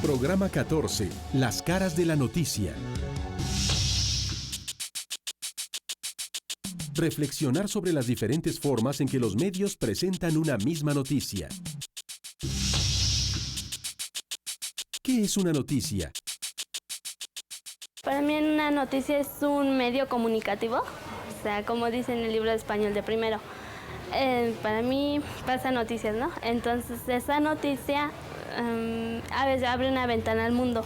Programa 14. Las caras de la noticia. Reflexionar sobre las diferentes formas en que los medios presentan una misma noticia. ¿Qué es una noticia? Para mí una noticia es un medio comunicativo, o sea, como dice en el libro de español de primero. Para mí pasa noticias, ¿no? Entonces esa noticia a veces abre una ventana al mundo.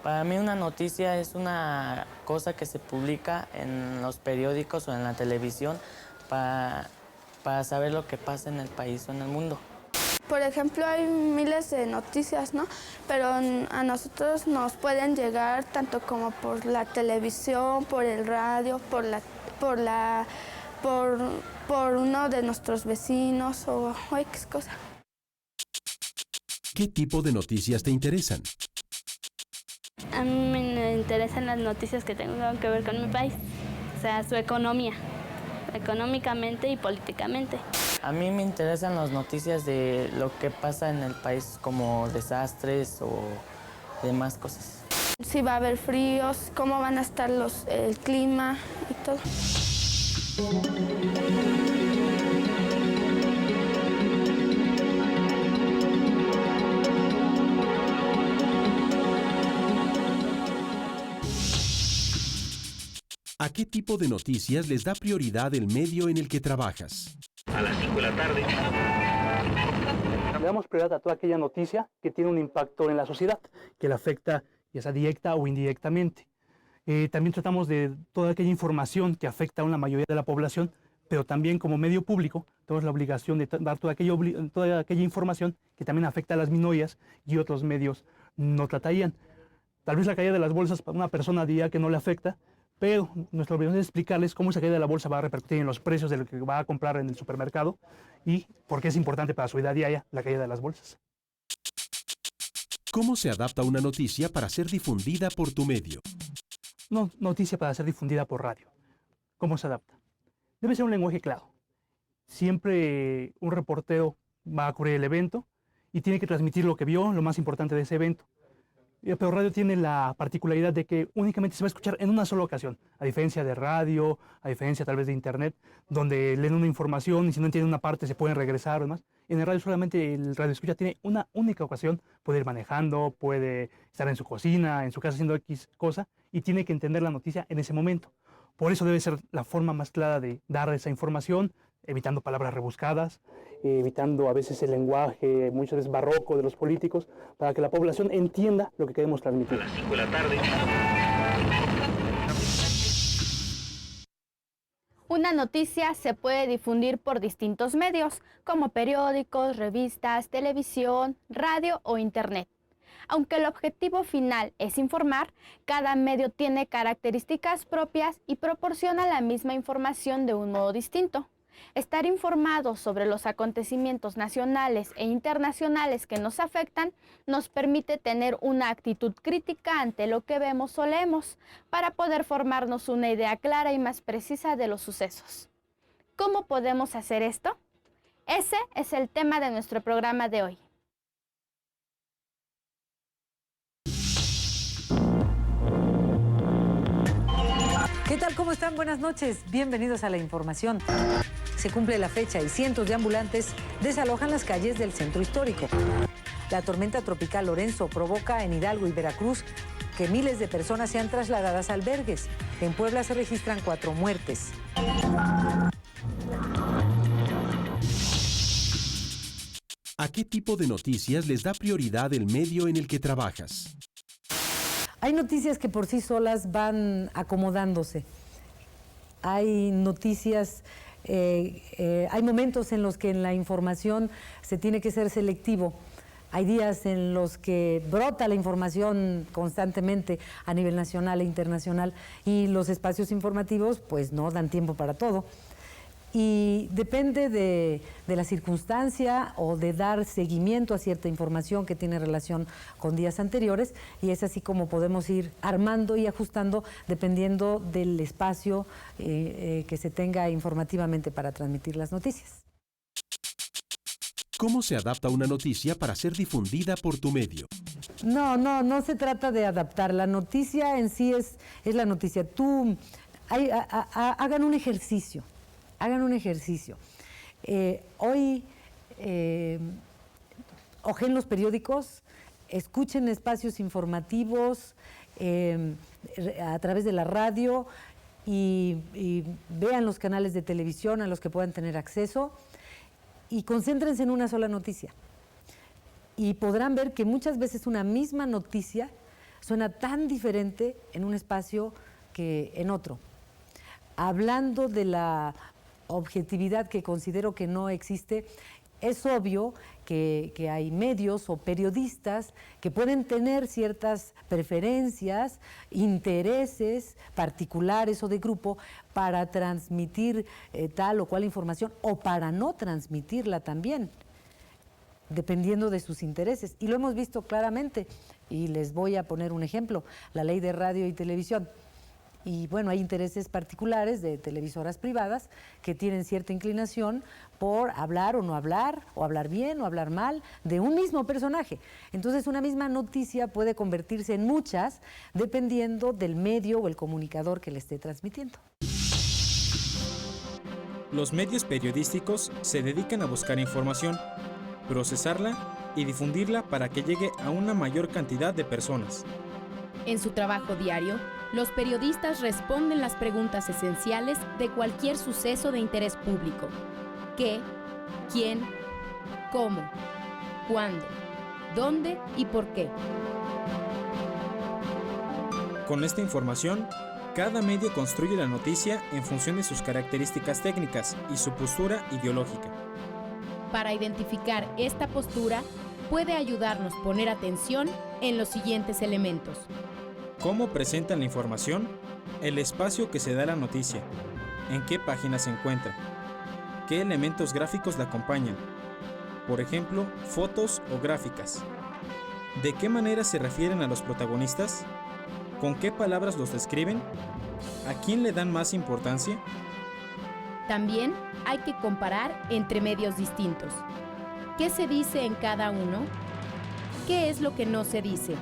Para mí una noticia es una cosa que se publica en los periódicos o en la televisión para saber lo que pasa en el país o en el mundo. Por ejemplo, hay miles de noticias, ¿no? Pero a nosotros nos pueden llegar tanto como por la televisión, por el radio, por uno de nuestros vecinos o X cosa. ¿Qué tipo de noticias te interesan? A mí me interesan las noticias que tengan que ver con mi país, o sea, su economía, económicamente y políticamente. A mí me interesan las noticias de lo que pasa en el país, como desastres o demás cosas. Si va a haber fríos, cómo van a estar el clima y todo. ¿A qué tipo de noticias les da prioridad el medio en el que trabajas? A las 5 de la tarde. Le damos prioridad a toda aquella noticia que tiene un impacto en la sociedad, que la afecta ya sea directa o indirectamente. También tratamos de toda aquella información que afecta a una mayoría de la población, pero también como medio público tenemos la obligación de dar toda aquella información que también afecta a las minorías y otros medios no tratarían. Tal vez la caída de las bolsas para una persona diría que no le afecta, pero nuestra obligación es explicarles cómo esa caída de la bolsa va a repercutir en los precios de lo que va a comprar en el supermercado y por qué es importante para su vida diaria la caída de las bolsas. ¿Cómo se adapta una noticia para ser difundida por tu medio? No, noticia para ser difundida por radio. ¿Cómo se adapta? Debe ser un lenguaje claro. Siempre un reportero va a cubrir el evento y tiene que transmitir lo que vio, lo más importante de ese evento. Pero radio tiene la particularidad de que únicamente se va a escuchar en una sola ocasión, a diferencia de radio, a diferencia tal vez de internet, donde leen una información y si no entienden una parte se pueden regresar o demás. En el radio solamente el radioescucha tiene una única ocasión, puede ir manejando, puede estar en su cocina, en su casa haciendo X cosa y tiene que entender la noticia en ese momento. Por eso debe ser la forma más clara de dar esa información, evitando palabras rebuscadas, evitando a veces el lenguaje muchas veces barroco de los políticos, para que la población entienda lo que queremos transmitir. A las 5 de la tarde. Una noticia se puede difundir por distintos medios, como periódicos, revistas, televisión, radio o internet. Aunque el objetivo final es informar, cada medio tiene características propias y proporciona la misma información de un modo distinto. Estar informados sobre los acontecimientos nacionales e internacionales que nos afectan nos permite tener una actitud crítica ante lo que vemos o leemos, para poder formarnos una idea clara y más precisa de los sucesos. ¿Cómo podemos hacer esto? Ese es el tema de nuestro programa de hoy. ¿Qué tal? ¿Cómo están? Buenas noches. Bienvenidos a la información. Se cumple la fecha y cientos de ambulantes desalojan las calles del centro histórico. La tormenta tropical Lorenzo provoca en Hidalgo y Veracruz que miles de personas sean trasladadas a albergues. En Puebla se registran 4 muertes. ¿A qué tipo de noticias les da prioridad el medio en el que trabajas? Hay noticias que por sí solas van acomodándose. Hay noticias, hay momentos en los que en la información se tiene que ser selectivo. Hay días en los que brota la información constantemente a nivel nacional e internacional y los espacios informativos pues no dan tiempo para todo. Y depende de la circunstancia o de dar seguimiento a cierta información que tiene relación con días anteriores, y es así como podemos ir armando y ajustando dependiendo del espacio que se tenga informativamente para transmitir las noticias. ¿Cómo se adapta una noticia para ser difundida por tu medio? No se trata de adaptar. La noticia en sí es la noticia. Hagan un ejercicio. Hoy, ojen los periódicos, escuchen espacios informativos a través de la radio y vean los canales de televisión a los que puedan tener acceso y concéntrense en una sola noticia. Y podrán ver que muchas veces una misma noticia suena tan diferente en un espacio que en otro. Hablando de la objetividad que considero que no existe, es obvio que hay medios o periodistas que pueden tener ciertas preferencias, intereses particulares o de grupo para transmitir tal o cual información o para no transmitirla también, dependiendo de sus intereses. Y lo hemos visto claramente, y les voy a poner un ejemplo, la ley de radio y televisión. Y bueno, hay intereses particulares de televisoras privadas que tienen cierta inclinación por hablar o no hablar, o hablar bien o hablar mal, de un mismo personaje. Entonces, una misma noticia puede convertirse en muchas, dependiendo del medio o el comunicador que le esté transmitiendo. Los medios periodísticos se dedican a buscar información, procesarla y difundirla para que llegue a una mayor cantidad de personas. En su trabajo diario, los periodistas responden las preguntas esenciales de cualquier suceso de interés público. ¿Qué? ¿Quién? ¿Cómo? ¿Cuándo? ¿Dónde y por qué? Con esta información, cada medio construye la noticia en función de sus características técnicas y su postura ideológica. Para identificar esta postura, puede ayudarnos poner atención en los siguientes elementos. ¿Cómo presentan la información? El espacio que se da a la noticia. ¿En qué página se encuentra? ¿Qué elementos gráficos la acompañan? Por ejemplo, fotos o gráficas. ¿De qué manera se refieren a los protagonistas? ¿Con qué palabras los describen? ¿A quién le dan más importancia? También hay que comparar entre medios distintos. ¿Qué se dice en cada uno? ¿Qué es lo que no se dice?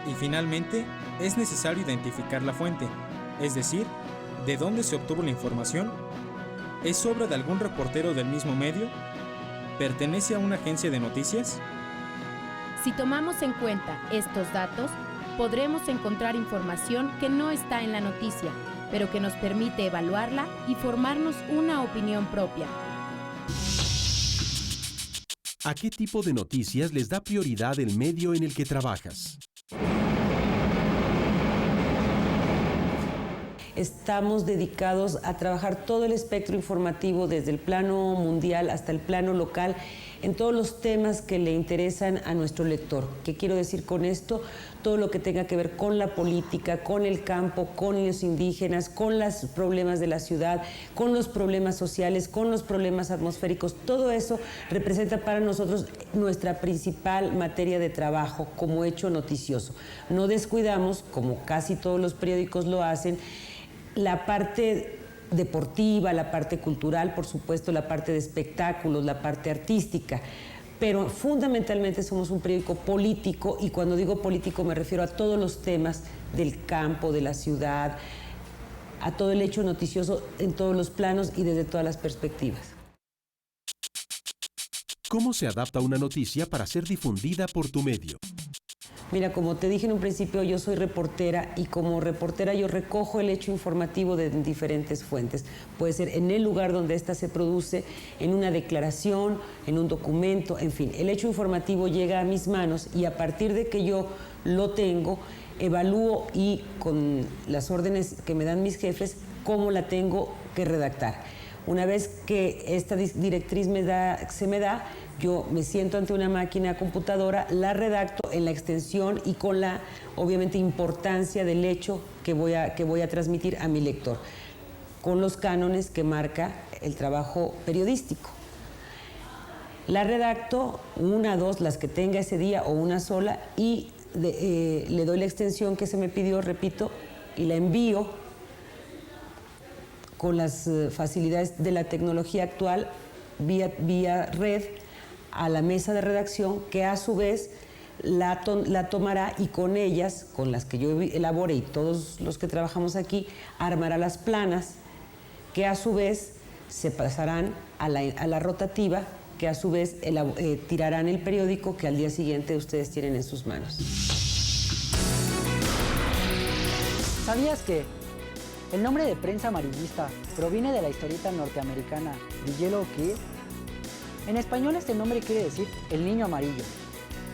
Y finalmente, es necesario identificar la fuente, es decir, de dónde se obtuvo la información. ¿Es obra de algún reportero del mismo medio? ¿Pertenece a una agencia de noticias? Si tomamos en cuenta estos datos, podremos encontrar información que no está en la noticia, pero que nos permite evaluarla y formarnos una opinión propia. ¿A qué tipo de noticias les da prioridad el medio en el que trabajas? Estamos dedicados a trabajar todo el espectro informativo desde el plano mundial hasta el plano local en todos los temas que le interesan a nuestro lector. ¿Qué quiero decir con esto? Todo lo que tenga que ver con la política, con el campo, con los indígenas, con los problemas de la ciudad, con los problemas sociales, con los problemas atmosféricos. Todo eso representa para nosotros nuestra principal materia de trabajo como hecho noticioso. No descuidamos, como casi todos los periódicos lo hacen, la parte deportiva, la parte cultural, por supuesto, la parte de espectáculos, la parte artística, pero fundamentalmente somos un periódico político, y cuando digo político me refiero a todos los temas del campo, de la ciudad, a todo el hecho noticioso en todos los planos y desde todas las perspectivas. ¿Cómo se adapta una noticia para ser difundida por tu medio? Mira, como te dije en un principio, yo soy reportera, y como reportera yo recojo el hecho informativo de diferentes fuentes. Puede ser en el lugar donde ésta se produce, en una declaración, en un documento, en fin. El hecho informativo llega a mis manos y a partir de que yo lo tengo, evalúo y con las órdenes que me dan mis jefes, cómo la tengo que redactar. Una vez que esta directriz se me da, yo me siento ante una máquina computadora, la redacto en la extensión y con la, obviamente, importancia del hecho que voy a transmitir a mi lector, con los cánones que marca el trabajo periodístico. La redacto, una, dos, las que tenga ese día o una sola, y le doy la extensión que se me pidió, repito, y la envío con las facilidades de la tecnología actual vía red a la mesa de redacción, que a su vez la tomará y con ellas, con las que yo elabore y todos los que trabajamos aquí, armará las planas, que a su vez se pasarán a la rotativa, que a su vez tirarán el periódico que al día siguiente ustedes tienen en sus manos. ¿Sabías que el nombre de prensa amarillista proviene de la historieta norteamericana The Yellow Kid? En español este nombre quiere decir el niño amarillo.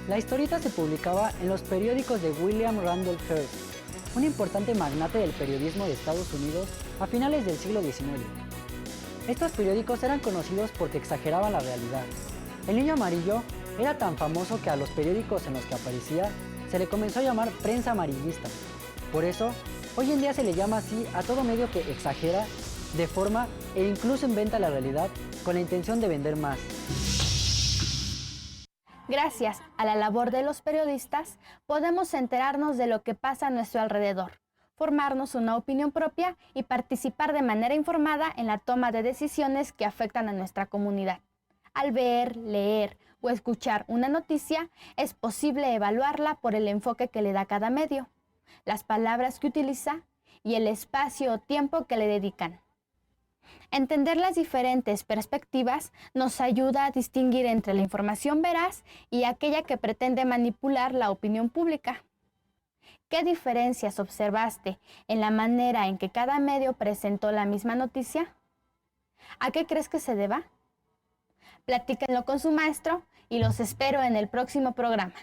La historieta se publicaba en los periódicos de William Randolph Hearst, un importante magnate del periodismo de Estados Unidos a finales del siglo XIX. Estos periódicos eran conocidos porque exageraban la realidad. El niño amarillo era tan famoso que a los periódicos en los que aparecía se le comenzó a llamar prensa amarillista. Por eso, hoy en día se le llama así a todo medio que exagera, deforma e incluso inventa la realidad con la intención de vender más. Gracias a la labor de los periodistas, podemos enterarnos de lo que pasa a nuestro alrededor, formarnos una opinión propia y participar de manera informada en la toma de decisiones que afectan a nuestra comunidad. Al ver, leer o escuchar una noticia, es posible evaluarla por el enfoque que le da cada medio, las palabras que utiliza y el espacio o tiempo que le dedican. Entender las diferentes perspectivas nos ayuda a distinguir entre la información veraz y aquella que pretende manipular la opinión pública. ¿Qué diferencias observaste en la manera en que cada medio presentó la misma noticia? ¿A qué crees que se deba? Platíquenlo con su maestro y los espero en el próximo programa.